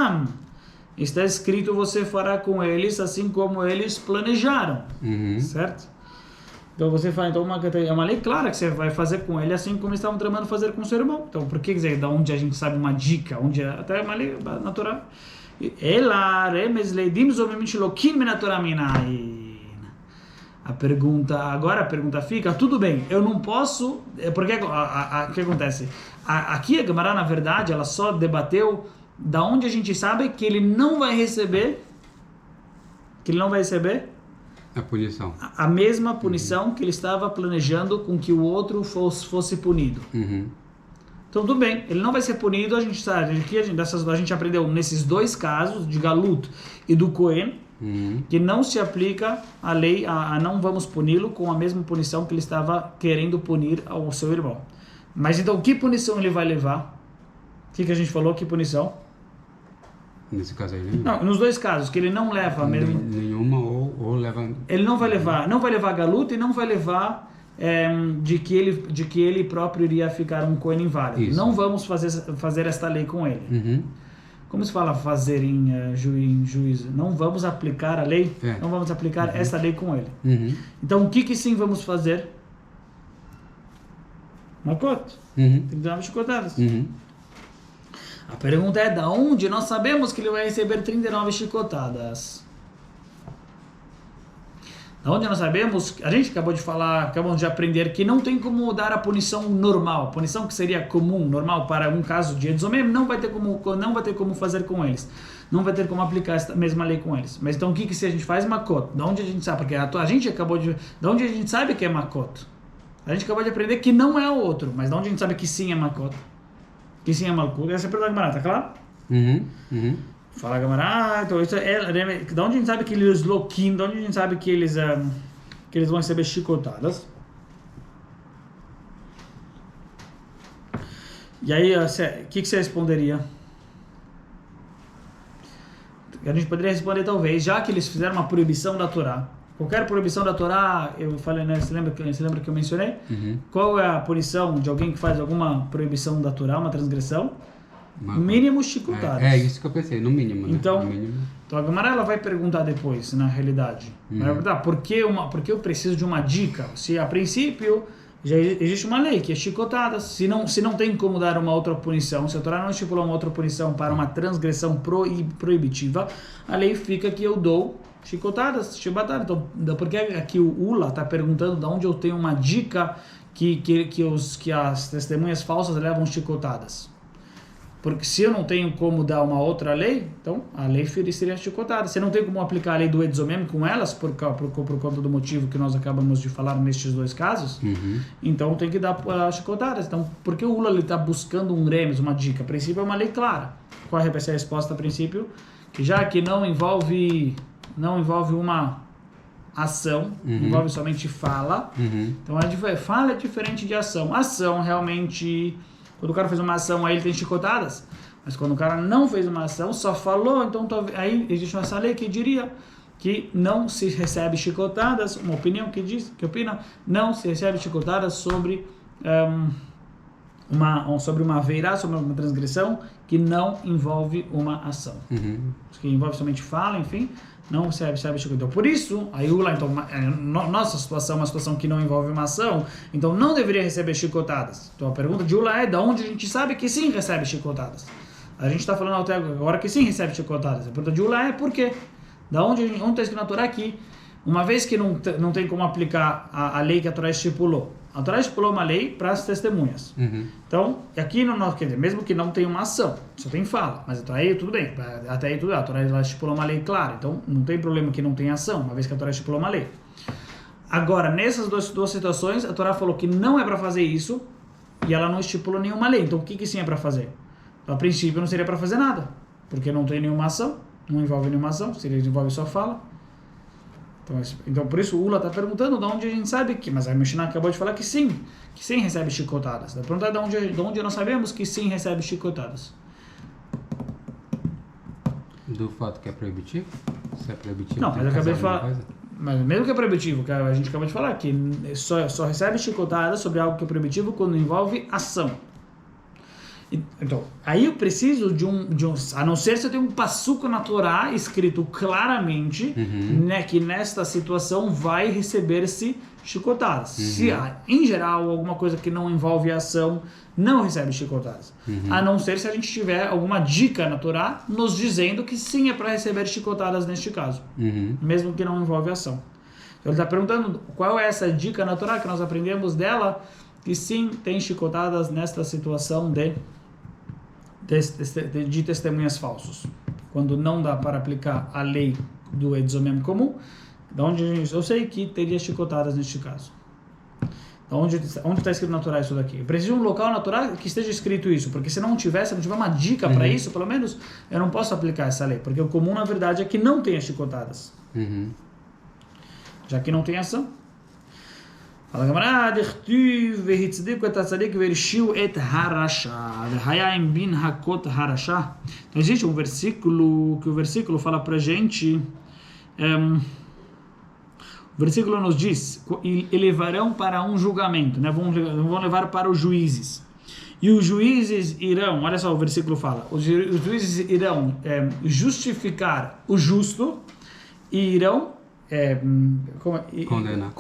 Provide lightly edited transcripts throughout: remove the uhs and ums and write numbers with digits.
Be'atzmam. Está escrito, você fará com eles assim como eles planejaram. Certo? Então você fala, então é uma lei clara que você vai fazer com ele assim como eles estavam tramando fazer com o seu irmão. Então por que dizer, da onde a gente sabe uma dica, onde até é uma lei natural. Ela remes leidim obviamente loquim menatoraminai. Agora a pergunta fica, tudo bem, eu não posso, porque o que acontece? Aqui a Gemara, na verdade, ela só debateu da onde a gente sabe que ele não vai receber a punição. A mesma punição que ele estava planejando com que o outro fosse punido. Então tudo bem, ele não vai ser punido, a gente sabe, aqui a gente aprendeu nesses dois casos, de Galut e do Cohen, que não se aplica a lei, não vamos puni-lo com a mesma punição que ele estava querendo punir ao seu irmão. Mas então, que punição ele vai levar? O que a gente falou? Que punição? Nesse caso aí, não, nos dois casos, que ele não leva mesmo. Nenhuma ou leva. Ele não vai levar Galut e não vai levar de que ele próprio iria ficar um Cohen inválido. Isso. Não vamos fazer esta lei com ele. Como se fala fazer em juízo? Não vamos aplicar a lei, não vamos aplicar esta lei com ele. Então, o que sim vamos fazer? Makot. Tem que dar uma chicotadas. A pergunta é, da onde nós sabemos que ele vai receber 39 chicotadas? Da onde nós sabemos? A gente acabamos de aprender que não tem como dar a punição normal, punição que seria comum, normal para um caso de Edzomem, não vai ter como fazer com eles. Não vai ter como aplicar esta mesma lei com eles. Mas então o que se a gente faz? Makot. Da onde a gente sabe? Porque a gente da onde a gente sabe que é Makot? A gente acabou de aprender que não é o outro, mas da onde a gente sabe que sim é Makot? Que sim é Malkut? Essa é a pergunta da Gemara, tá claro? Fala, Gemara, então isso da onde a gente sabe que eles loquim, da onde a gente sabe que eles vão receber chicotadas? E aí, o que você responderia? A gente poderia responder talvez, já que eles fizeram uma proibição da Torá. Qualquer proibição da Torá, eu falei, né? Você lembra que eu mencionei? Qual é a punição de alguém que faz alguma proibição da Torá, uma transgressão? Mínimo chicotadas. É isso que eu pensei, no mínimo. Então, no mínimo. Então a Gemara ela vai perguntar depois, na realidade. Vai perguntar, por que eu preciso de uma dica? Se a princípio já existe uma lei que é chicotadas. Se não tem como dar uma outra punição, se a Torá não estipulou uma outra punição para uma transgressão proibitiva, a lei fica que eu dou chicotadas, chibatadas. Então, porque aqui o Ula está perguntando de onde eu tenho uma dica que as testemunhas falsas levam chicotadas. Porque se eu não tenho como dar uma outra lei, então a lei seria chicotada. Se não tem como aplicar a lei do Edzomem com elas, por conta do motivo que nós acabamos de falar nestes dois casos, então tem que dar chicotadas. Então, por que o Ula está buscando um remes, uma dica? A princípio é uma lei clara. Qual é a resposta a princípio? Que já que não envolve uma ação, envolve somente fala, então fala é diferente de ação. Ação realmente... Quando o cara fez uma ação, aí ele tem chicotadas. Mas quando o cara não fez uma ação, só falou, então aí existe essa lei que diria que não se recebe chicotadas, uma opinião que opina, não se recebe chicotadas sobre uma veirá, sobre uma transgressão que não envolve uma ação. Que envolve somente fala, enfim, não recebe chicotada. Então, por isso, aí então, nossa situação é uma situação que não envolve uma ação, então não deveria receber chicotadas. Então a pergunta de Ula é, da onde a gente sabe que sim recebe chicotadas? A gente está falando até agora que sim recebe chicotadas. A pergunta de Ula é por quê? Da onde está escrito na Torá que, uma vez que não tem como aplicar a lei que a Torá estipulou, a Torá estipulou uma lei para as testemunhas. Então, aqui no nosso, quer dizer, mesmo que não tenha uma ação, só tem fala, mas até aí tudo bem, até aí tudo bem, a Torá estipulou uma lei clara, então não tem problema que não tenha ação, uma vez que a Torá estipulou uma lei. Agora, nessas duas situações, a Torá falou que não é para fazer isso, e ela não estipulou nenhuma lei, então o que sim é para fazer? Então, a princípio não seria para fazer nada, porque não tem nenhuma ação, não envolve nenhuma ação, se ele envolve só fala. Então, por isso o Ula está perguntando de onde a gente sabe que, mas a Mishnah acabou de falar que sim recebe chicotadas. Está perguntando de onde nós sabemos que sim recebe chicotadas. Do fato que é proibitivo? Se é proibitivo, não, mas eu acabei de falar. Mas mesmo que é proibitivo, que a gente acabou de falar que só recebe chicotadas sobre algo que é proibitivo quando envolve ação. Então, aí eu preciso de um, a não ser se eu tenho um passuco na Torá escrito claramente, né, que nesta situação vai receber-se chicotadas. Se há, em geral, alguma coisa que não envolve ação, não recebe chicotadas. A não ser se a gente tiver alguma dica na Torá nos dizendo que sim, é para receber chicotadas neste caso, mesmo que não envolve ação. Então, ele está perguntando qual é essa dica na Torá que nós aprendemos dela, que sim, tem chicotadas nesta situação de testemunhas falsos. Quando não dá para aplicar a lei do exomem comum, da onde eu sei que teria chicotadas neste caso. Onde está escrito na Torá isso daqui? Eu preciso de um local na Torá que esteja escrito isso, porque se não tiver uma dica para isso, pelo menos eu não posso aplicar essa lei, porque o comum na verdade é que não tenha chicotadas. Já que não tem ação. Fala, camarada, então existe um versículo que o versículo fala pra gente, o versículo nos diz, e levarão para um julgamento, né? Vão levar para os juízes. E os juízes irão, olha só o versículo fala, os juízes irão justificar o justo e irão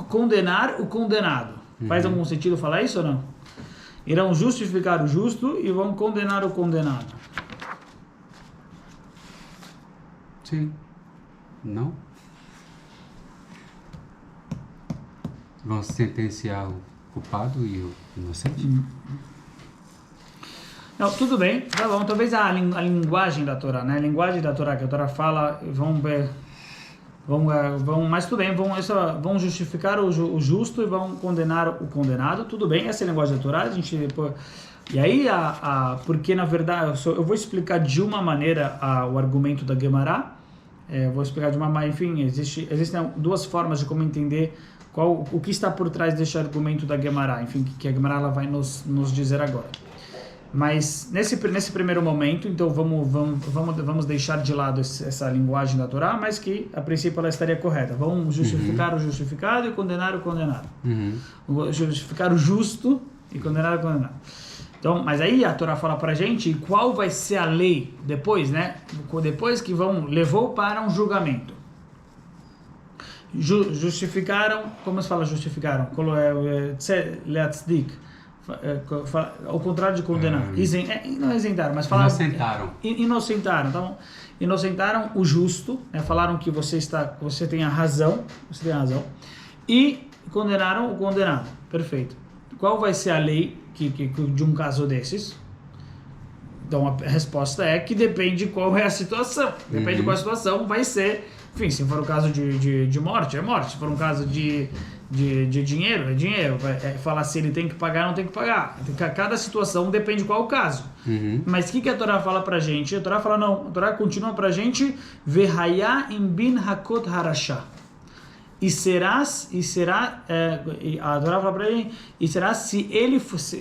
condenar o condenado. Faz algum sentido falar isso ou não? Irão justificar o justo e vão condenar o condenado. Sim. Não? Vão sentenciar o culpado e o inocente? Não, tudo bem, tá bom. Talvez a linguagem da Torá, né? A linguagem da Torá que a Torá fala, mas tudo bem, vão justificar o justo e vão condenar o condenado, tudo bem, essa é a linguagem da Torá, a gente depois... E aí, porque na verdade, eu vou explicar de uma maneira o argumento da Gemara, vou explicar de uma maneira, enfim, existem duas formas de como entender o que está por trás deste argumento da Gemara, enfim, que a Gemara ela vai nos dizer agora. Mas nesse primeiro momento, então vamos deixar de lado essa linguagem da Torá, mas que a princípio ela estaria correta. Vamos justificar o justificado e condenar o condenado. Justificar o justo e condenar o condenado. Então, mas aí a Torá fala pra gente qual vai ser a lei depois, né? Depois que levou para um julgamento. Justificaram, como se fala justificaram? Leatzdik. Ao contrário de condenar, não isentaram, mas falaram, inocentaram, então, inocentaram o justo, né? Falaram que você tem a razão, e condenaram o condenado. Perfeito. Qual vai ser a lei de um caso desses? Então a resposta é que depende qual é a situação. Depende de qual a situação vai ser. Enfim, se for um caso de morte, é morte. Se for um caso de dinheiro, é dinheiro. Falar se ele tem que pagar ou não tem que pagar. Cada situação depende de qual o caso. Mas o que a Torá fala pra gente? A Torá fala não. A Torá continua pra gente Vehaya im bin hakot harasha. A Torá fala pra gente,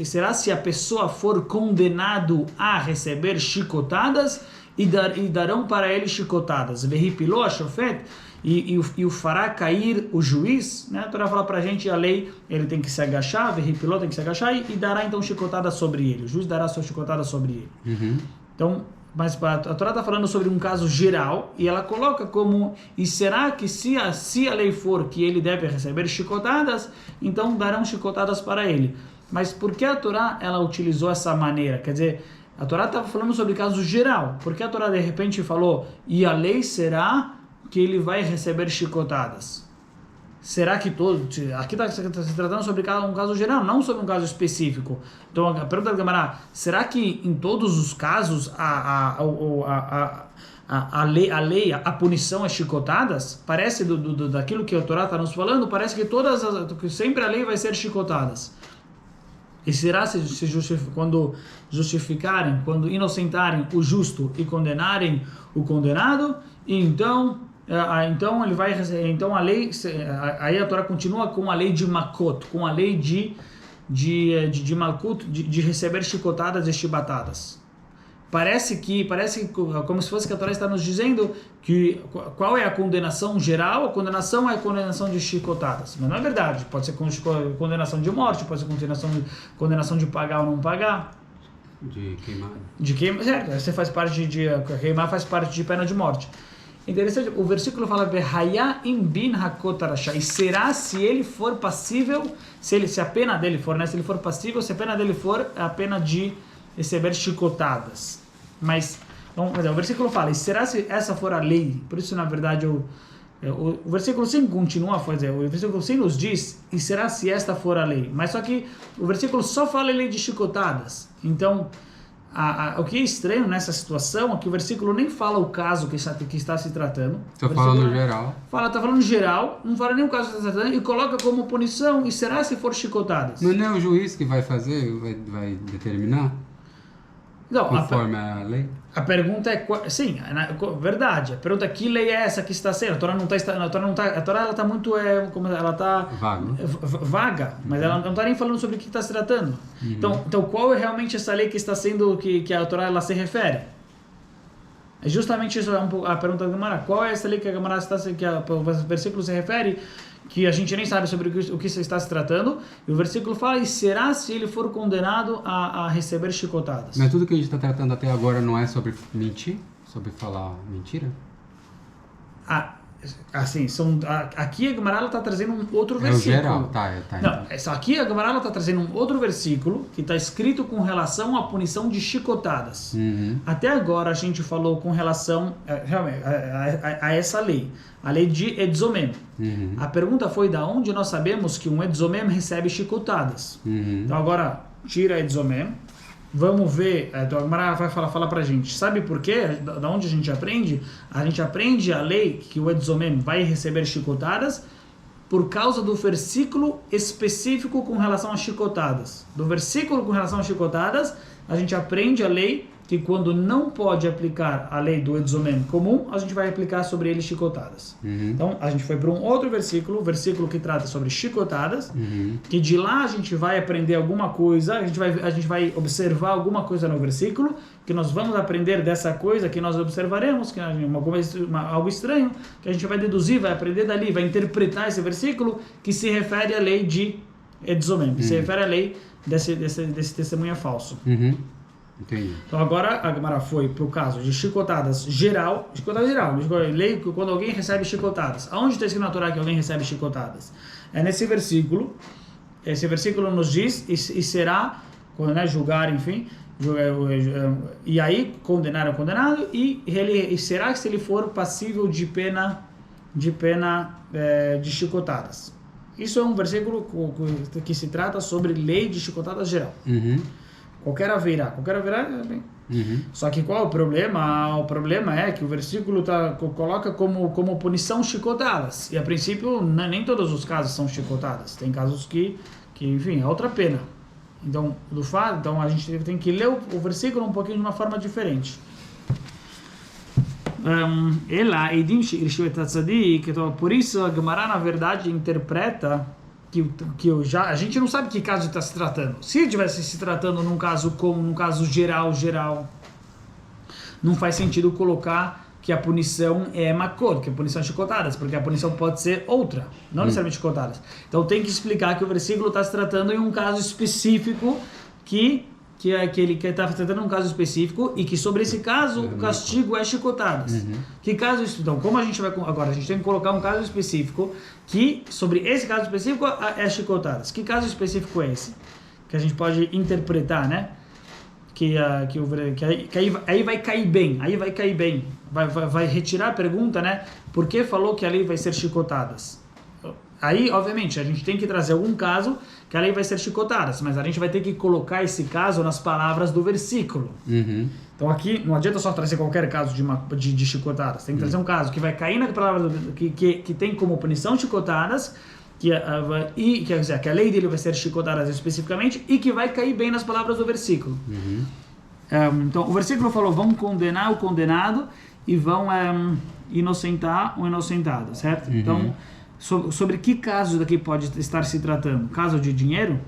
será se a pessoa for condenado a receber chicotadas e darão para ele chicotadas. Vehipiló a shofet, e o fará cair o juiz, né? A Torá fala pra gente, a lei, ele tem que se agachar, Vehipiló tem que se agachar e dará então chicotada sobre ele. O juiz dará sua chicotada sobre ele. Então, mas a Torá está falando sobre um caso geral e ela coloca como, e será que se a lei for que ele deve receber chicotadas, então darão chicotadas para ele. Mas por que a Torá ela utilizou essa maneira? Quer dizer, a Torá estava falando sobre caso geral. Por que a Torá de repente falou, e a lei será que ele vai receber chicotadas? Será que aqui está se tratando sobre um caso geral, não sobre um caso específico. Então a pergunta da Gemara, será que em todos os casos a punição é chicotadas? Parece daquilo que a Torá está nos falando, parece que sempre a lei vai ser chicotadas. E será quando justificarem, quando inocentarem o justo e condenarem o condenado, então ele vai, então a lei, aí a Torá continua com a lei de Makot, com a lei de Malkut, de receber chicotadas e chibatadas. Parece como se fosse que a Torá está nos dizendo que qual é a condenação geral. A condenação é a condenação de chicotadas, mas não é verdade. Pode ser condenação de morte, pode ser condenação de pagar ou não pagar. De queimar. De queimar, certo? Você faz parte de queimar, faz parte de pena de morte. Interessante, o versículo fala Vehaya im bin hakot rasha, e será se ele for passível, se a pena dele for, né? Se ele for passível, se a pena dele for a pena de receber chicotadas. Mas, então, o versículo fala, e será se essa for a lei? Por isso, na verdade, o versículo 5 continua a fazer, o versículo 5 nos diz, e será se esta for a lei? Mas só que o versículo só fala lei de chicotadas. Então, o que é estranho nessa situação é que o versículo nem fala o caso que está se tratando. Estou falando geral. Está falando geral, não fala nem o caso que está se tratando, e coloca como punição, e será se for chicotadas? Mas não é o juiz que vai fazer, vai determinar? Não, conforme a lei? A pergunta é, sim, verdade. A pergunta é que lei é essa que está sendo? A Torá não está, a Torá ela está muito, ela está vaga, mas ela não está nem falando sobre o que está se tratando. Então qual é realmente essa lei que está sendo, que a Torá ela se refere? É justamente isso a pergunta da Gemara. Qual é essa lei que a Gemara que o versículo se refere? Que a gente nem sabe sobre o que está se tratando, e o versículo fala, e será se ele for condenado a receber chicotadas? Mas tudo que a gente está tratando até agora não é sobre mentir? Sobre falar mentira? Assim, aqui a Gemara está trazendo um outro versículo. Geral, tá. Não, aqui a Gemara está trazendo um outro versículo que está escrito com relação à punição de chicotadas. Até agora a gente falou com relação a essa lei, a lei de Edzomem. A pergunta foi da onde nós sabemos que um Edzomem recebe chicotadas. Então agora tira Edzomem. Vamos ver, então a Gemara vai falar pra gente, sabe por quê? Da onde a gente aprende? A gente aprende a lei que o Edzomem vai receber chicotadas por causa do versículo específico com relação a chicotadas. Do versículo com relação a chicotadas, a gente aprende a lei que quando não pode aplicar a lei do Edzomem comum, a gente vai aplicar sobre ele chicotadas. Então, a gente foi para um outro versículo que trata sobre chicotadas, que de lá a gente vai aprender alguma coisa, a gente vai observar alguma coisa no versículo, que nós vamos aprender dessa coisa que nós observaremos, que é algo estranho, que a gente vai deduzir, vai aprender dali, vai interpretar esse versículo que se refere à lei de Edzomem, que se refere à lei desse testemunha falso. Entendi. Então agora a Gemara foi para o caso de chicotadas geral, lei quando alguém recebe chicotadas. Aonde está escrito na Torá que alguém recebe chicotadas? É nesse versículo. Esse versículo nos diz, e será, quando julgar, enfim, e aí condenar o condenado, e será se ele for passível de pena de chicotadas. Isso é um versículo que se trata sobre lei de chicotadas geral. Qualquer haverá é bem. Só que qual é o problema? O problema é que o versículo coloca como punição chicotadas. E a princípio, nem todos os casos são chicotadas. Tem casos que enfim, é outra pena. Então, a gente tem que ler o versículo um pouquinho de uma forma diferente. Por isso a Gemara, na verdade, interpreta a gente não sabe que caso está se tratando. Se estivesse se tratando num caso como num caso geral, não faz sentido colocar que a punição é makot, que a punição é chicotadas, porque a punição pode ser outra, não necessariamente chicotadas. Então tem que explicar que o versículo está se tratando em um caso específico que ele está tratando um caso específico e que sobre esse caso o castigo é chicotadas. Que caso isso? Então, como a gente vai agora, a gente tem que colocar um caso específico que sobre esse caso específico é chicotadas. Que caso específico é esse? Que a gente pode interpretar, né? Que aí vai cair bem, vai retirar a pergunta, né? Por que falou que a lei vai ser chicotadas? Aí, obviamente, a gente tem que trazer algum caso que a lei vai ser chicotadas, mas a gente vai ter que colocar esse caso nas palavras do versículo. Então aqui, não adianta só trazer qualquer caso de chicotadas, tem que trazer um caso que vai cair na palavra que tem como punição chicotadas, quer dizer, que a lei dele vai ser chicotadas especificamente, e que vai cair bem nas palavras do versículo. Então o versículo falou, vão condenar o condenado e vão inocentar o inocentado, certo? Então, sobre que caso daqui pode estar se tratando? Caso de dinheiro?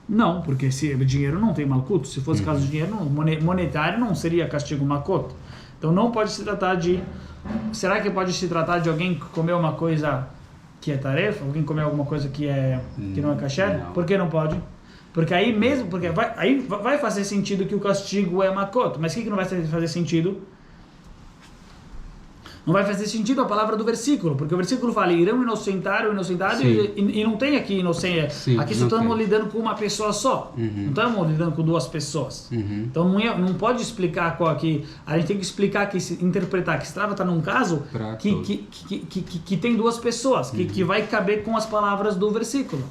Não, porque se dinheiro não tem malkut. Se fosse caso de dinheiro monetário, não seria castigo makot. Então não pode se tratar de... Será que pode se tratar de alguém que comeu uma coisa que é tarefa? Alguém comeu alguma coisa que não é kasher? Por que não pode? Porque aí mesmo, porque aí vai fazer sentido que o castigo é makot, mas o que não vai fazer sentido? Não vai fazer sentido a palavra do versículo, porque o versículo fala, irão inocentar o inocentado, e não tem aqui inocência. Aqui só estamos lidando com uma pessoa só, não estamos lidando com duas pessoas. Então não pode explicar qual aqui, a gente tem que explicar, interpretar que se trata num caso que tem duas pessoas, que vai caber com as palavras do versículo.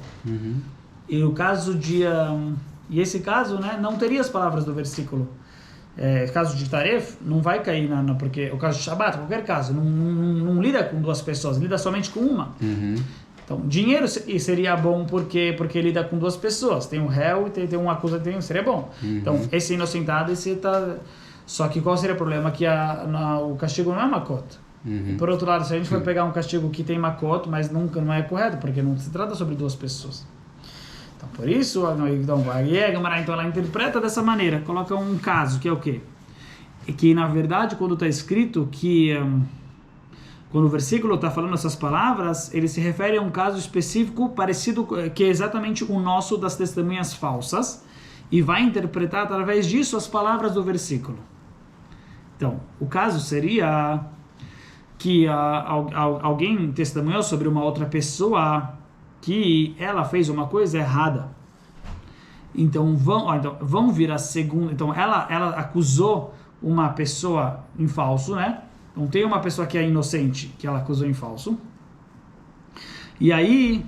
E o caso e esse caso, né, não teria as palavras do versículo. Caso de Taref, não vai cair porque o caso de Shabbat, qualquer caso, não lida com duas pessoas, lida somente com uma. Então, dinheiro seria bom porque lida com duas pessoas, tem um réu e tem um acusado, seria bom. Então, esse inocentado, esse tá... Só que qual seria o problema? Que o castigo não é makot. Por outro lado, se a gente for pegar um castigo que tem makot, mas nunca não é correto, porque não se trata sobre duas pessoas. Então, por isso, então ela interpreta dessa maneira, coloca um caso, que é o quê? Que, na verdade, quando está escrito que... quando o versículo está falando essas palavras, ele se refere a um caso específico parecido, que é exatamente o nosso das testemunhas falsas, e vai interpretar através disso as palavras do versículo. Então, o caso seria que alguém testemunhou sobre uma outra pessoa que ela fez uma coisa errada. Então vão vir a segunda. Então ela acusou uma pessoa em falso, né? Então tem uma pessoa que é inocente que ela acusou em falso. E aí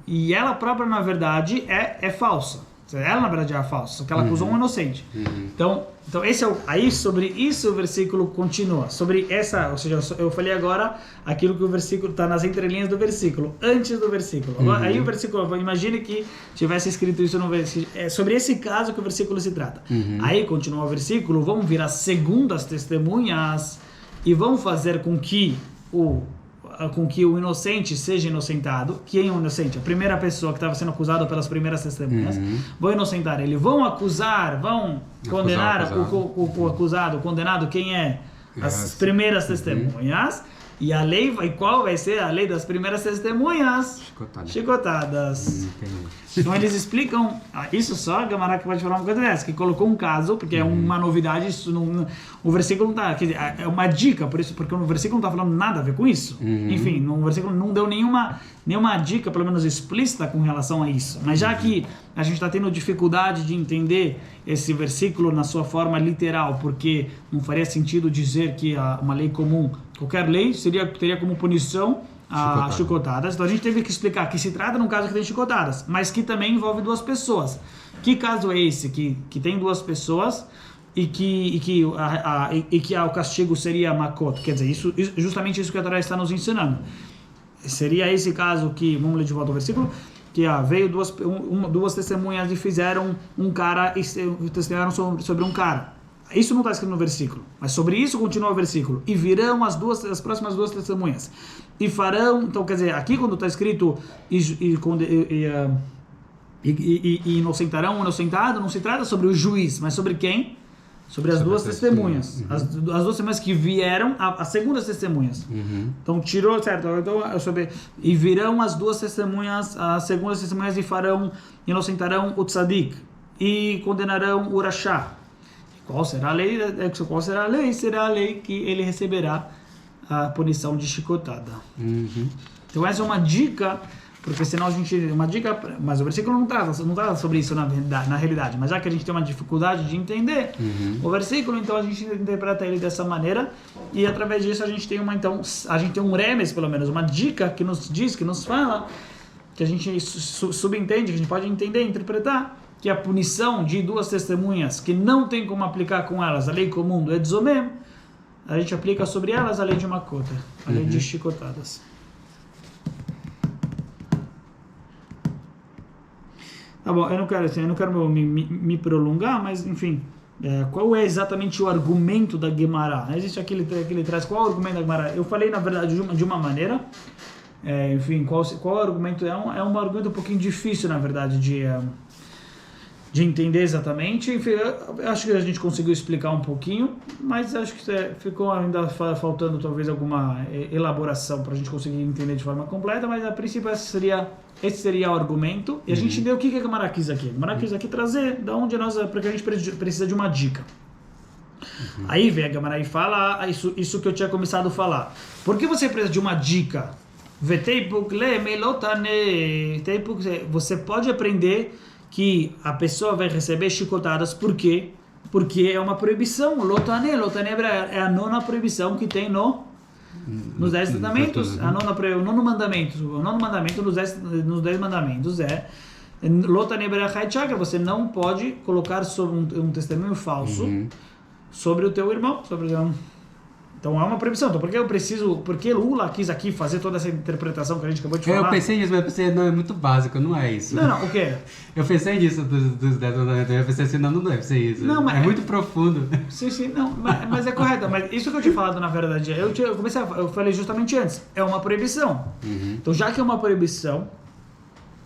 e ela própria na verdade é falsa. Ela na verdade é a falsa, só que ela acusou um inocente. Então esse aí sobre isso o versículo continua. Sobre essa, ou seja, eu falei agora aquilo que o versículo está nas entrelinhas do versículo, antes do versículo. Agora, aí o versículo, imagine que tivesse escrito isso no versículo, sobre esse caso que o versículo se trata. Aí continua o versículo, vão vir as segundas testemunhas e vão fazer com que o inocente seja inocentado. Quem é o inocente? A primeira pessoa que estava sendo acusada pelas primeiras testemunhas. Vão inocentar ele. Vão acusar, vão condenar o acusado, o condenado, quem é? As primeiras testemunhas. E a lei qual vai ser a lei das primeiras testemunhas? Chicotadas. Então eles explicam, isso só a Gemara que pode falar uma coisa dessa, que colocou um caso, porque é uma novidade, isso o versículo não está, quer dizer, é uma dica, por isso, porque o versículo não está falando nada a ver com isso. Enfim, o versículo não deu nenhuma dica, pelo menos explícita, com relação a isso. Mas já que a gente está tendo dificuldade de entender esse versículo na sua forma literal, porque não faria sentido dizer que uma lei comum, qualquer lei, teria como punição a chicotadas. Então a gente teve que explicar que se trata num caso que tem chicotadas, mas que também envolve duas pessoas. Que caso é esse que tem duas pessoas e que o castigo seria makot? Quer dizer, justamente isso que a Torá está nos ensinando. Seria esse caso que, vamos ler de volta o versículo, que veio duas testemunhas e fizeram um cara e testemunharam sobre um cara. Isso não está escrito no versículo, mas sobre isso continua o versículo. E virão as próximas duas testemunhas. E farão, então quer dizer, aqui quando está escrito e inocentarão o inocentado, não se trata sobre o juiz, mas sobre quem? Sobre as duas testemunhas. As duas testemunhas que vieram, as segundas testemunhas. Então tirou, certo? Então, e virão as duas testemunhas, as segundas testemunhas e inocentarão o tzadik e condenarão o rachá. Qual será a lei? Será a lei que ele receberá a punição de chicotada. Então essa é uma dica, porque senão a gente... Uma dica, mas o versículo não trata sobre isso na realidade, mas já que a gente tem uma dificuldade de entender o versículo, então a gente interpreta ele dessa maneira, e através disso a gente tem um remes, pelo menos, uma dica que nos diz, que nos fala, que a gente subentende, que a gente pode entender, interpretar, que a punição de duas testemunhas que não tem como aplicar com elas a lei comum do Edzomem, a gente aplica sobre elas a lei de Makota, a lei de chicotadas. Tá bom, eu não quero me prolongar, mas enfim, qual é exatamente o argumento da Gemara? Existe aquele traz, qual é o argumento da Gemara? Eu falei na verdade de uma maneira, enfim, qual argumento é um argumento um pouquinho difícil na verdade de de entender exatamente. Enfim, eu acho que a gente conseguiu explicar um pouquinho, mas acho que ficou ainda faltando talvez alguma elaboração para a gente conseguir entender de forma completa, mas a princípio esse seria o argumento. E a gente entendeu o que a Gemara quis aqui. A Gemara quis aqui trazer da onde porque a gente precisa de uma dica. Aí vem a Gemara e fala isso que eu tinha começado a falar. Por que você precisa de uma dica? Você pode aprender que a pessoa vai receber chicotadas. Por quê? Porque é uma proibição. Lotane é a nona proibição que tem nos 10 mandamentos. O nono mandamento nos 10 mandamentos é Lotane berachai, você não pode colocar sobre um testemunho falso sobre o teu irmão. Então é uma proibição. Então por que Lula quis aqui fazer toda essa interpretação que a gente acabou de falar? Eu pensei nisso, mas eu pensei, não, é muito básico, não é isso. Não, o quê? Eu pensei nisso dos 10 mandamentos, eu pensei assim, não deve ser isso. Não, mas é muito profundo. Sim, não, mas é correto. Mas isso que eu tinha falado, na verdade, eu falei justamente antes, é uma proibição. Então já que é uma proibição,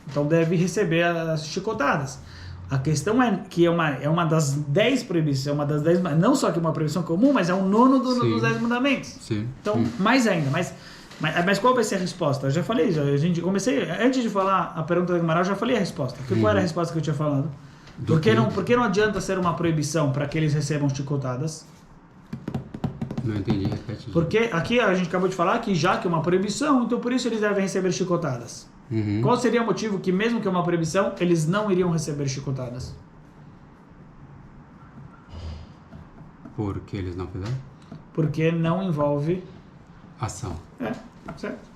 então deve receber as chicotadas. A questão é que é uma das 10 proibições, não só que é uma proibição comum, mas é um nono dos 10 mandamentos. Sim. Então, mais ainda. Mas qual vai ser a resposta? Eu já falei, antes de falar a pergunta da Gemara, eu já falei a resposta. Qual era a resposta que eu tinha falado? Por que não adianta ser uma proibição para que eles recebam chicotadas? Não entendi, repete. Porque aqui a gente acabou de falar que já que é uma proibição, então por isso eles devem receber chicotadas. Qual seria o motivo que, mesmo que é uma proibição, eles não iriam receber chicotadas? Por que eles não fizeram? Porque não envolve ação. Certo.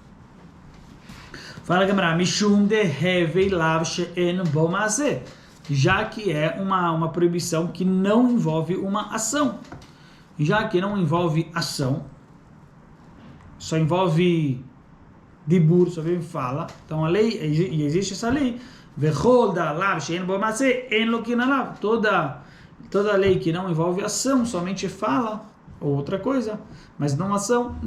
Fala, Gamara, Mishum de Hevei Lav She'en Bo Maaseh, já que é uma proibição que não envolve uma ação. Já que não envolve ação, só envolve dibur, só vem fala. Então a lei, e existe essa lei, toda lei que não envolve ação, somente fala ou outra coisa, mas não ação,